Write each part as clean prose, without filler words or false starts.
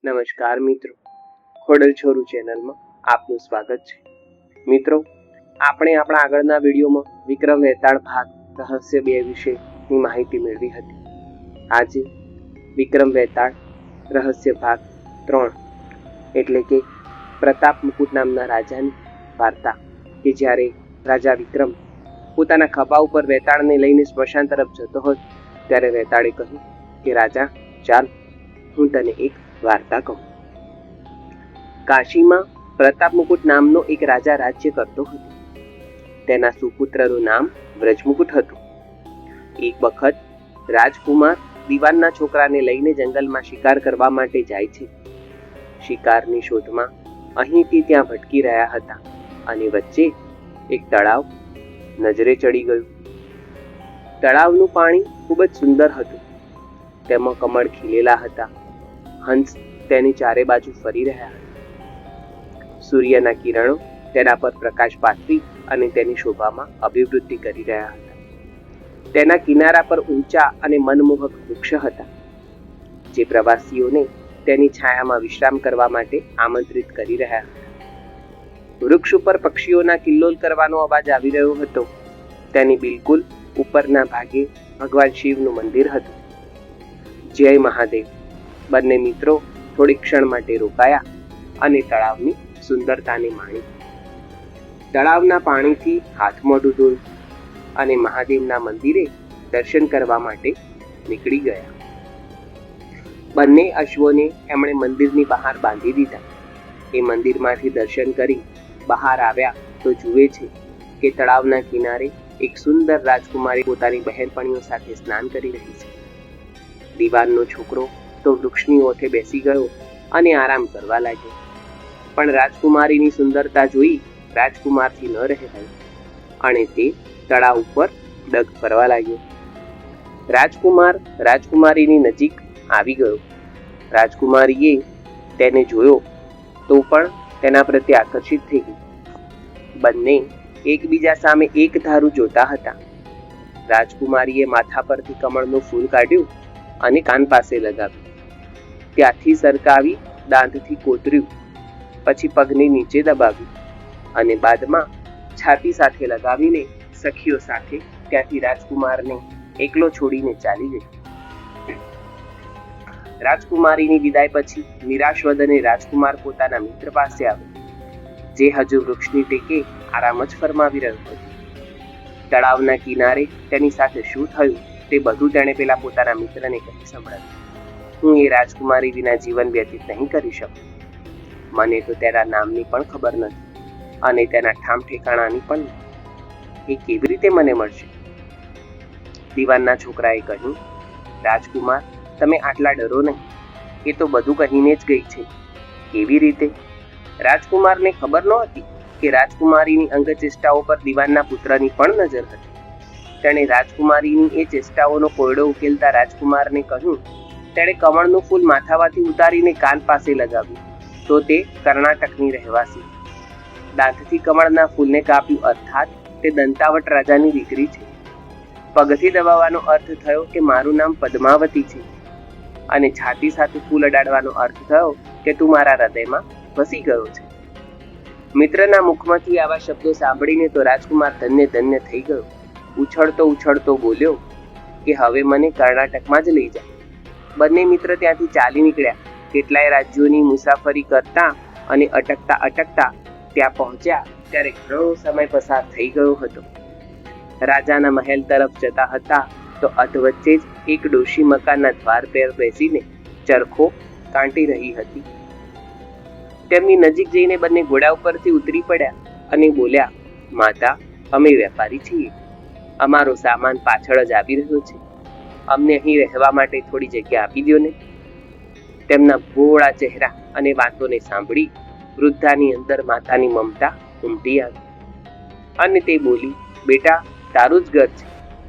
નમસ્કાર મિત્રો, ખોડલ છોરું ચેનલમાં આપનું સ્વાગત છે. મિત્રો, આપણે આપણા આગળના વિડીયોમાં વિક્રમ વેતાળ ભાગ રહસ્ય 2 વિશેની માહિતી મેળવી હતી. આજે વિક્રમ વેતાળ રહસ્ય ભાગ 3 એટલે કે પ્રતાપ મુકુટ નામના રાજાની વાર્તા, કે જ્યારે રાજા વિક્રમ પોતાના ખભા ઉપર વેતાળને લઈને સ્મશાન તરફ જતો હતો ત્યારે વેતાળે કહ્યું કે રાજા, ચાલ હું તને એક વાર્તા કહું. કાશીમાં પ્રતાપ મુકુટ નામનો એક રાજા રાજ્ય કરતો હતો. તેના સુપુત્રનું નામ વ્રજમુકુટ હતું. એક વખત રાજકુમાર દીવાનના છોકરાને લઈને જંગલમાં શિકાર કરવા માટે જાય છે. શિકારની શોધમાં અહીંથી ત્યાં ભટકી રહ્યા હતા અને વચ્ચે એક તળાવ નજરે ચડી ગયું. તળાવનું પાણી ખૂબ જ સુંદર હતું. તેમાં કમળ ખીલેલા હતા. હંસ તેની ચારે બાજુ ફરી રહ્યા હતા. સૂર્યના કિરણો તેના પર પ્રકાશ પાથરી અને તેની શોભામાં અભિવૃદ્ધિ કરી રહ્યા હતા. તેના કિનારા પર ઊંચા અને મનમોહક વૃક્ષ હતા, જે પ્રવાસીઓને તેની છાયામાં વિશ્રામ કરવા માટે આમંત્રિત કરી રહ્યા હતા. વૃક્ષ ઉપર પક્ષીઓના કિલ્લોલ કરવાનો અવાજ આવી રહ્યો હતો. તેની બિલકુલ ઉપરના ભાગે ભગવાન શિવનું મંદિર હતું. જય મહાદેવ. બંને મિત્રો થોડી ક્ષણ માટે રોકાયા અને તળાવની સુંદરતાને માણી. તળાવના પાણીથી હાથ મોઢું ધોયું અને મહાદેવના મંદિરે દર્શન કરવા માટે નીકળી ગયા. બંને અશ્વોને એમણે મંદિરની બહાર બાંધી દીધા. એ મંદિરમાંથી દર્શન કરી બહાર આવ્યા તો જુએ છે કે તળાવના કિનારે એક સુંદર રાજકુમારી પોતાની બહેનપણીઓ સાથે સ્નાન કરી રહી છે. દીવાનનો છોકરો તો વૃક્ષની ઓથે બેસી ગયો અને આરામ કરવા લાગ્યો. પણ રાજકુમારીની સુંદરતા જોઈ રાજકુમારથી ન રહેવાયું અને તે તળાવ ઉપર ડગ ફરવા લાગ્યો. રાજકુમાર રાજકુમારીની નજીક આવી ગયો. રાજકુમારીએ તેને જોયો તો પણ તેના પ્રત્યે આકર્ષિત થઈ ગઈ. બંને એકબીજા સામે એક ધારું જોતા હતા. રાજકુમારીએ માથા પરથી કમળનું ફૂલ કાઢ્યું અને કાન પાસે લગાવ્યું. ત્યાંથી સરકાવી દાંતથી કોતર્યું, પછી પગને નીચે દબાવ્યું અને બાદમાં છાતી સાથે લગાવીને સખીઓ સાથે ત્યાંથી રાજકુમારને એકલો છોડીને ચાલી ગઈ. રાજકુમારીની વિદાય પછી નિરાશવદને રાજકુમાર પોતાના મિત્ર પાસે આવ્યો, જે હજુ વૃક્ષની ટેકે આરામ જ ફરમાવી રહ્યો હતો. તળાવના કિનારે તેની સાથે શું થયું તે બધું તેણે પેલા પોતાના મિત્રને કહી સંભળાવ્યું. હું એ રાજકુમારી વિના જીવન વ્યતીત નહીં કરી શકું. મને તો તેના નામની પણ ખબર નથી અને તેના ઠામ ઠેકાણાની પણ નહીં. એ કેવી રીતે મને મળશે? દીવાનના છોકરાએ કહ્યું, રાજકુમાર, તમે આટલા ડરો નહીં. એ તો બધું કહીને જ ગઈ છે. કેવી રીતે? રાજકુમારને ખબર નહોતી કે રાજકુમારીની અંગચેષ્ટાઓ પર દીવાનના પુત્રની પણ નજર હતી. તેણે રાજકુમારીની એ ચેષ્ટાઓનો કોયડો ઉકેલતા રાજકુમારને કહ્યું, તેણે કમળનું ફૂલ માથામાંથી ઉતારીને કાન પાસે લગાવ્યું તો તે કર્ણાટકની રહેવાસી. દાંતથી કમળના ફૂલને કાપ્યું, અર્થાત તે દંતાવટ રાજાની દીકરી છે. પગથી દબાવવાનો અર્થ થયો કે મારું નામ પદ્માવતી છે અને છાતી સાથે ફૂલ અડાડવાનો અર્થ થયો કે તું મારા હૃદયમાં વસી ગયો છે. મિત્રના મુખમાંથી આવા શબ્દો સાંભળીને તો રાજકુમાર ધન્ય ધન્ય થઈ ગયો. ઉછળતો ઉછળતો બોલ્યો કે હવે મને કર્ણાટકમાં જ લઈ જા. બંને મિત્ર ત્યાંથી ચાલી નીકળ્યા. કેટલાય રાજ્યોની મુસાફરી કરતા અને અટકતા અટકતા ત્યાં પહોંચ્યા ત્યારે ઘણો સમય પસાર થઈ ગયો હતો. રાજાના મહેલ તરફ જતા હતા તો અધવચ્ચે જ એક ડોશી મકાનના દ્વાર પર બેસીને ચરખો કાંટી રહી હતી. તેમની નજીક જઈને બંને ઘોડા ઉપરથી ઉતરી પડ્યા અને બોલ્યા, માતા, અમે વેપારી છીએ. અમારો સામાન પાછળ જ આવી રહ્યો છે. અમને અહીં રહેવા માટે થોડી જગ્યા આપી દો ને. તેમના ભોળા ચહેરા અને વાતોને સાંભળી વૃદ્ધાની અંદર માતાની મમતા ઉમટી આવી અને તે બોલી, બેટા, તારું જ ઘર છે.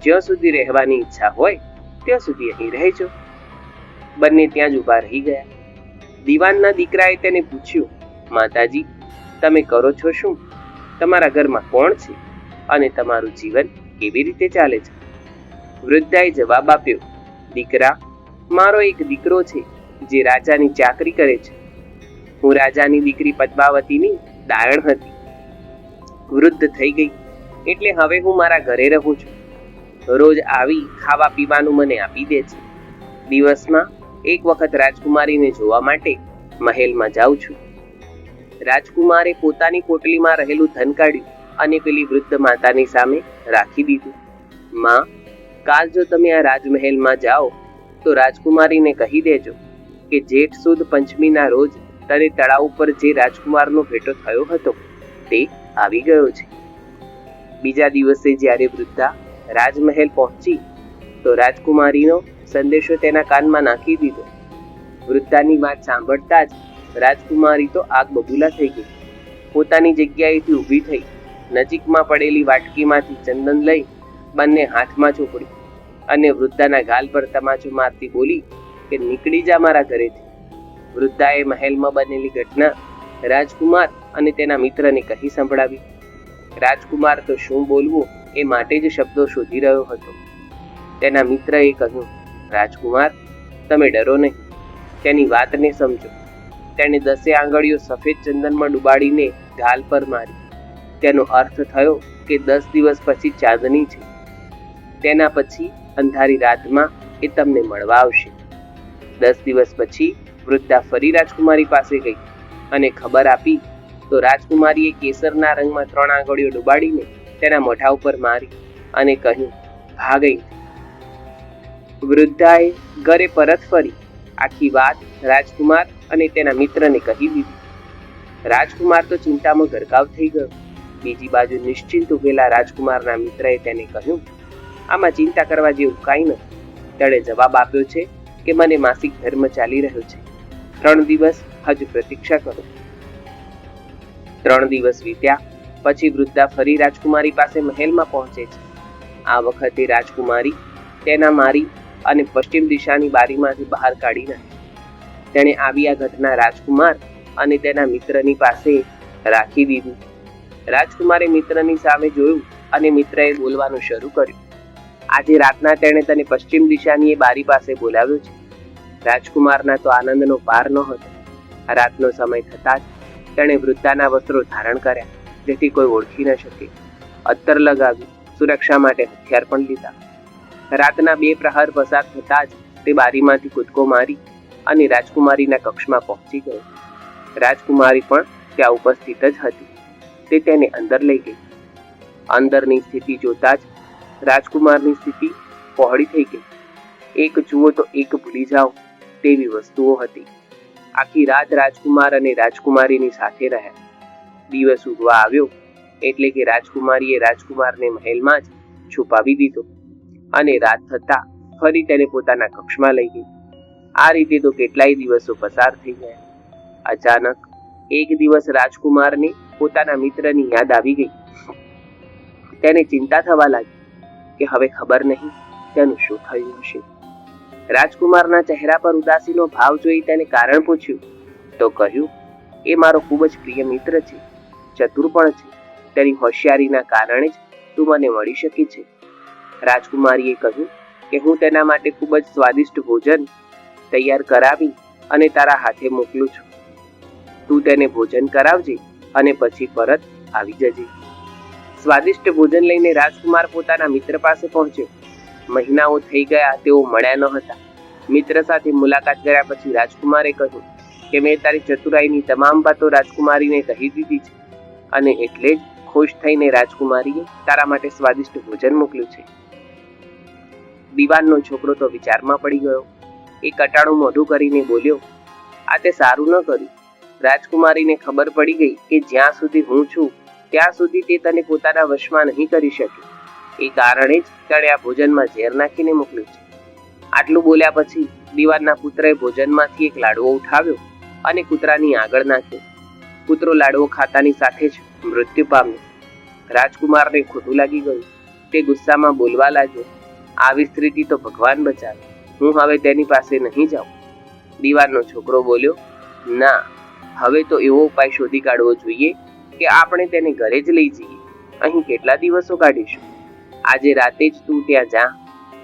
જ્યાં સુધી રહેવાની ઈચ્છા હોય ત્યાં સુધી અહીં રહેજો. બંને ત્યાં જ ઊભા રહી ગયા. દીવાનના દીકરાએ તેને પૂછ્યું, માતાજી, તમે કરો છો શું? તમારા ઘરમાં કોણ છે અને તમારું જીવન કેવી રીતે ચાલે છે? વૃદ્ધાએ જવાબ આપ્યો, દીકરા, મારો એક દીકરો છે જે રાજાની ચાકરી કરે છે. હું રાજાની દીકરી પદ્માવતીની દાયણ હતી. વૃદ્ધ થઈ ગઈ એટલે હવે હું મારા ઘરે રહું છું. રોજ આવી ખાવા પીવાનું મને આપી દે છે. દિવસમાં એક વખત રાજકુમારીને જોવા માટે મહેલમાં જાઉં છું. રાજકુમારે પોતાની પોટલીમાં રહેલું ધન કાઢ્યું અને પેલી વૃદ્ધ માતાની સામે રાખી દીધું. માં, કાલ જો તમે આ રાજમહેલમાં જાઓ તો રાજકુમારીને કહી દેજો કે જેઠ સુદ પંચમીના રોજ તને તળાવ ઉપર જે રાજકુમારનો ભેટો થયો હતો તે આવી ગયો છે. બીજા દિવસે જ્યારે વૃદ્ધા રાજમહેલ પહોંચી તો રાજકુમારીનો સંદેશો તેના કાનમાં નાખી દીધો. વૃદ્ધાની વાત સાંભળતા જ રાજકુમારી તો આગ બબૂલા થઈ ગઈ. પોતાની જગ્યાએથી ઊભી થઈ નજીકમાં પડેલી વાટકીમાંથી ચંદન લઈ બંને હાથમાં ચોપડી અને વૃદ્ધાના ગાલ પર તમાચો મારતી બોલી કે નીકળી જા મારા ઘરેથી. વૃદ્ધાએ મહેલમાં બનેલી ઘટના રાજકુમાર અને તેના મિત્રને કહી સંભળાવી. રાજકુમાર તો શું બોલવું એ માટે જ શબ્દો શોધી રહ્યો હતો. તેના મિત્રએ કહ્યું, રાજકુમાર, તમે ડરો નહીં, તેની વાતને સમજો. તેણે 10 આંગળીઓ સફેદ ચંદનમાં ડુબાડીને ગાલ પર મારી. તેનો અર્થ થયો કે 10 દિવસ પછી ચાંદની છે. તેના પછી અંધારી રાતમાં એ તમને મળવા આવશે. 10 દિવસ પછી વૃદ્ધા ફરી રાજકુમારી પાસે ગઈ અને ખબર આપી તો રાજકુમારીએ કેસરના રંગમાં 3 આંગળીઓ ડુબાડીને તેના મોઢા ઉપર મારી અને કહ્યું, ભાગ અહીંથી. વૃદ્ધાએ ઘરે પરત ફરી આખી વાત રાજકુમાર અને તેના મિત્રને કહી દીધી. રાજકુમાર તો ચિંતામાં ગરકાવ થઈ ગયો. બીજી બાજુ નિશ્ચિંત ઉભેલા રાજકુમારના મિત્રએ તેને કહ્યું, આમાં ચિંતા કરવા જેવું કાંઈ નથી. તેણે જવાબ આપ્યો છે કે મને માસિક ધર્મ ચાલી રહ્યો છે. 3 દિવસ હજુ પ્રતીક્ષા કરો. 3 દિવસ વીત્યા પછી વૃદ્ધા ફરી રાજકુમારી પાસે મહેલમાં પહોંચે છે. આ વખતે રાજકુમારી તેના મારી અને પશ્ચિમ દિશાની બારીમાંથી બહાર કાઢી નાખી. તેણે આવી આ ઘટના રાજકુમાર અને તેના મિત્રની પાસે રાખી દીધી. રાજકુમારે મિત્રની સામે જોયું અને મિત્રએ બોલવાનું શરૂ કર્યું. આજે રાતના તેણે તને પશ્ચિમ દિશાની એ બારી પાસે બોલાવ્યો છે. રાજકુમારના તો આનંદનો પાર ન હતો. રાતનો સમય થતાં જ તેણે વૃદ્ધાના વસ્ત્રો ધારણ કર્યા જેથી કોઈ ઓળખી ન શકે. અત્તર લગાવ્યું, સુરક્ષા માટે હથિયાર પણ લીધા. રાતના 2 પ્રહર પસાર થતા જ તે બારીમાંથી કૂદકો મારી અને રાજકુમારીના કક્ષમાં પહોંચી ગયો. રાજકુમારી પણ ત્યાં ઉપસ્થિત જ હતી. તે તેને અંદર લઈ ગઈ. અંદરની સ્થિતિ જોતા જ રાજકુમારની સ્થિતિ પહોળી થઈ ગઈ. એક જુઓ તો એક ભૂલી જાઓ તેવી વસ્તુઓ હતી. આખી રાત રાજકુમાર અને રાજકુમારીની સાથે રહ્યા. દિવસ ઉગવા આવ્યો એટલે કે રાજકુમારીએ રાજકુમારને મહેલમાં જ છુપાવી દીધો અને રાત થતા ફરી તેને પોતાના કક્ષમાં લઈ ગઈ. આ રીતે તો કેટલાય દિવસો પસાર થઈ ગયા. અચાનક એક દિવસ રાજકુમારને પોતાના મિત્રની યાદ આવી ગઈ. તેને ચિંતા થવા લાગી કે હવે ખબર નહીં તેનું શું થયું હશે. રાજકુમારના ચહેરા પર ઉદાસીનો ભાવ જોઈ તેને કારણ પૂછ્યું તો કહ્યું, એ મારો ખૂબ જ પ્રિય મિત્ર છે, ચતુર પણ છે. તેની હોશિયારીના કારણે જ તું મને મળી શકી છે. રાજકુમારીએ કહ્યું કે હું તેના માટે ખૂબ જ સ્વાદિષ્ટ ભોજન તૈયાર કરાવી અને તારા હાથે મોકલું છું. તું તેને ભોજન કરાવજે અને પછી પરત આવી જજે. સ્વાદિષ્ટ ભોજન લઈને રાજકુમાર પોતાના મિત્ર પાસે પહોંચ્યો. મહિનાઓ થઈ ગયા તેઓ મળ્યા ન હતા. મિત્ર સાથે મુલાકાત કર્યા પછી રાજકુમારે કહ્યું કે મેં તારી ચતુરાઈની તમામ વાતો રાજકુમારીને કહી દીધી છે અને એટલે જ ખુશ થઈને રાજકુમારીએ તારા માટે સ્વાદિષ્ટ ભોજન મોકલ્યું છે. દીવાનનો છોકરો તો વિચારમાં પડી ગયો. એ કટાણું મોઢું કરીને બોલ્યો, આ તે સારું ન કર્યું. રાજકુમારીને ખબર પડી ગઈ કે જ્યાં સુધી હું છું ત્યાં સુધી તે તને પોતાના વશમાં નહીં કરી શકે. એ કારણે જ તેણે આ ભોજનમાં ઝેર નાખીને મોકલ્યું છે. આટલું બોલ્યા પછી દીવાનના પુત્રએ ભોજનમાંથી એક લાડવો ઉઠાવ્યો અને કૂતરાની આગળ નાખ્યો. કૂતરો લાડવો ખાતાની સાથે જ મૃત્યુ પામ્યો. રાજકુમારને ખોટું લાગી ગયું. તે ગુસ્સામાં બોલવા લાગ્યો, આવી સ્ત્રીથી તો ભગવાન બચાવે, હું હવે તેની પાસે નહીં જાઉં. દીવાનનો છોકરો બોલ્યો, ના, હવે તો એવો ઉપાય શોધી કાઢવો જોઈએ કે આપણે તેને ઘરે જ લઈ જઈએ. અહીં કેટલા દિવસો કાઢીશું? આજે રાતે જ તું ત્યાં જા.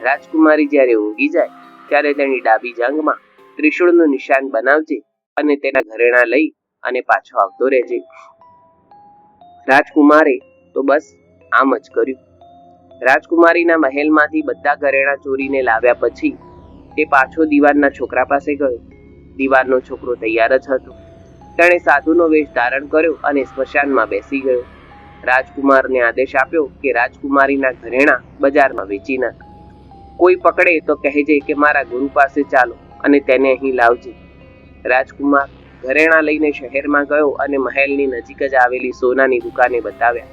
રાજકુમારી જ્યારે ઊંઘી જાય ત્યારે તેની ડાબી જાંઘમાં ત્રિશૂળનું નિશાન બનાવજે અને તેના ઘરેણા લઈ અને પાછો આવતો રહેજે. રાજકુમારે તો બસ આમ જ કર્યું. રાજકુમારીના મહેલમાંથી બધા ઘરેણા ચોરીને લાવ્યા પછી તે પાછો દીવાનના છોકરા પાસે ગયો. દીવાનનો છોકરો તૈયાર જ હતો. તેણે સાધુનો વેશ ધારણ કર્યો અને સ્મશાનમાં બેસી ગયો. રાજકુમારને આદેશ આપ્યો કે રાજકુમારીના ઘરેણા બજારમાં વેચી નાખ. કોઈ પકડે તો કહેજે કે મારા ગુરુ પાસે ચાલો અને તેને અહીં લાવજે. રાજકુમાર ઘરેણા લઈને શહેરમાં ગયો અને મહેલની નજીક જ આવેલી સોનાની દુકાને બતાવ્યા.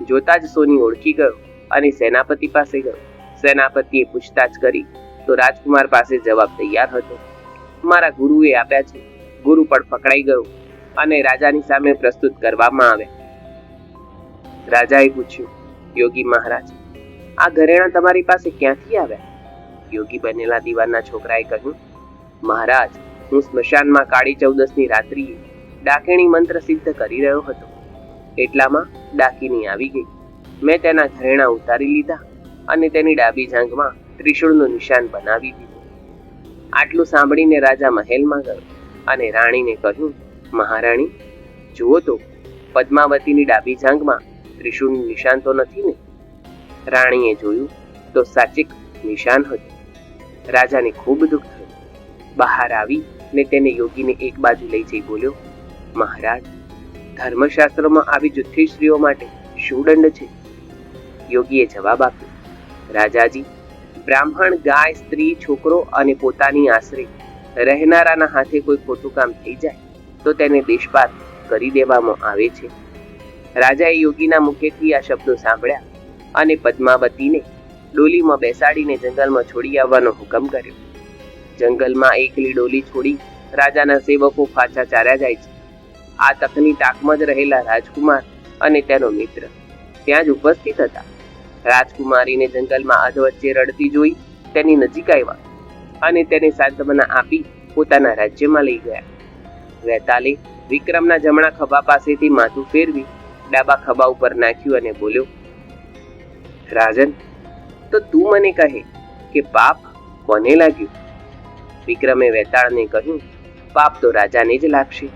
જોતા જ સોની ઓળખી ગયો અને સેનાપતિ પાસે ગયો. સેનાપતિએ પૂછતાછ કરી તો રાજકુમાર પાસે જવાબ તૈયાર હતો. મારા ગુરુએ આપ્યા છે. ગુરુ પણ પકડાઈ ગયો અને રાજાની સામે પ્રસ્તુત કરવામાં આવ્યા. રાજાએ પૂછ્યું, યોગી મહારાજ, આ ઘરેણા તમારી પાસે ક્યાંથી આવ્યા? યોગી બનેલા દીવાનના છોકરાએ કહ્યું, મહારાજ, હું સ્મશાનમાં કાળી ચૌદસની રાત્રિએ ડાકીણી મંત્ર સિદ્ધ કરી રહ્યો હતો. એટલામાં ડાકીણી આવી ગઈ. મેં તેના ઘરેણા ઉતારી લીધા અને તેની ડાબી જાંઘમાં ત્રિશૂળનું નિશાન બનાવી દીધું. આટલું સાંભળીને રાજા મહેલમાં ગયો અને રાણીને કહ્યું, મહારાણી, જુઓ તો પદ્માવતીની ડાબી જાંઘમાં ત્રિશૂળનું નિશાન તો નથી ને? રાણીએ જોયું તો સાચે નિશાન હતું. રાજાને ખૂબ દુઃખ થયું. બહાર આવી ને તેને યોગીને એક બાજુ લઈ જઈ બોલ્યો, મહારાજ, ધર્મશાસ્ત્રોમાં આવી જુઠ્ઠી સ્ત્રીઓ માટે શું દંડ છે? યોગીએ જવાબ આપ્યો, રાજાજી, બ્રાહ્મણ, ગાય, સ્ત્રી, છોકરો અને પોતાની આશરે રહેનારાના હાથે કોઈ ખોટું કામ થઈ જાય તો તેને દેશપાત કરી દેવામાં આવે છે. રાજાએ યોગીના મુખેથી આ શબ્દો સાંભળ્યા અને પદ્માવતીને ડોલીમાં બેસાડીને જંગલમાં છોડી આવવાનો હુકમ કર્યો. જંગલમાં એકલી ડોલી છોડી રાજાના સેવકો પાછા ચાલ્યા જાય છે. આ તકની તાકમાં જ રહેલા રાજકુમાર અને તેનો મિત્ર ત્યાં જ ઉપસ્થિત હતા. રાજકુમારીને જંગલમાં અધવચ્ચે રડતી જોઈ તેની નજીક આવ્યા અને તેને સાંત્વના આપી પોતાના રાજ્યમાં લઈ ગયા. વેતાલે વિક્રમના જમણા ખભા પાસેથી માથું ફેરવી ડાબા ખભા ઉપર નાખ્યું અને બોલ્યો, રાજન, તો તું મને કહે કે પાપ કોને લાગ્યું? વિક્રમે વેતાળને કહ્યું, પાપ તો રાજાને જ લાગશે.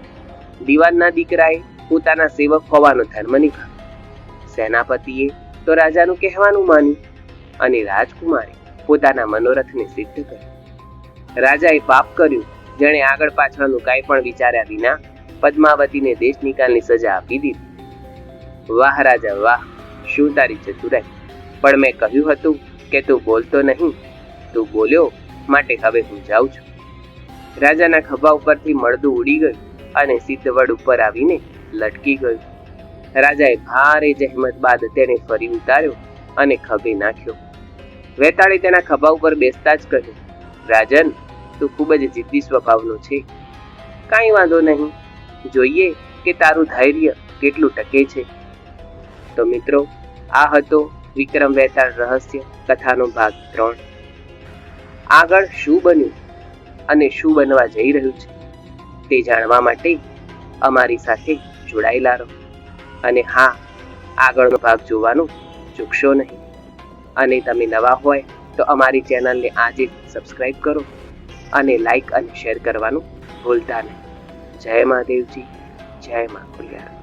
દીવાનના દીકરાએ પોતાના સેવક હોવાનો ધર્મ નિભાવ્યો. સેનાપતિએ તો રાજાનું કહેવાનું માન્યું અને રાજકુમારે પોતાના મનોરથને સિદ્ધ કર્યો. રાજાએ પાપ કર્યું, જેણે આગળ પાછળનું કાંઈ પણ વિચાર્યા વિના પદ્માવતીને દેશ નિકાલની સજા આપી દીધી. વાહ રાજા વાહ, શું તારી ચતુરાઈ! પણ મેં કહ્યું હતું કે તું બોલતો નહીં, તું બોલ્યો, માટે હવે હું જાઉં છું. રાજાના ખભા ઉપરથી મળદું ઉડી ગયું અને સિદ્ધવડ ઉપર આવીને લટકી ગયું. રાજાએ ભારે જહેમત બાદ તેને ફરી ઉતાર્યો અને ખભે નાખ્યો. વેતાળે તેના ખભા ઉપર બેસતા જ કહ્યું, રાજન, તું ખૂબ જ જિદ્દી સ્વભાવનો છે. કાંઈ વાંધો નહીં, જોઈએ કે તારું ધૈર્ય કેટલું ટકે છે. તો મિત્રો, આ હતો વિક્રમ વેતાળ રહસ્ય કથાનો ભાગ 3. આગળ શું બન્યું અને શું બનવા જઈ રહ્યું છે તે જાણવા માટે અમારી સાથે જોડાયેલા રહો. અને હા, આગળનો ભાગ જોવાનું ચૂકશો નહીં. અને તમે નવા હોય તો અમારી ચેનલને આજે સબસ્ક્રાઇબ કરો અને લાઈક અને શેર કરવાનું ભૂલતા નહીં. જય મહાદેવજી, જય મા ખોડિયાર.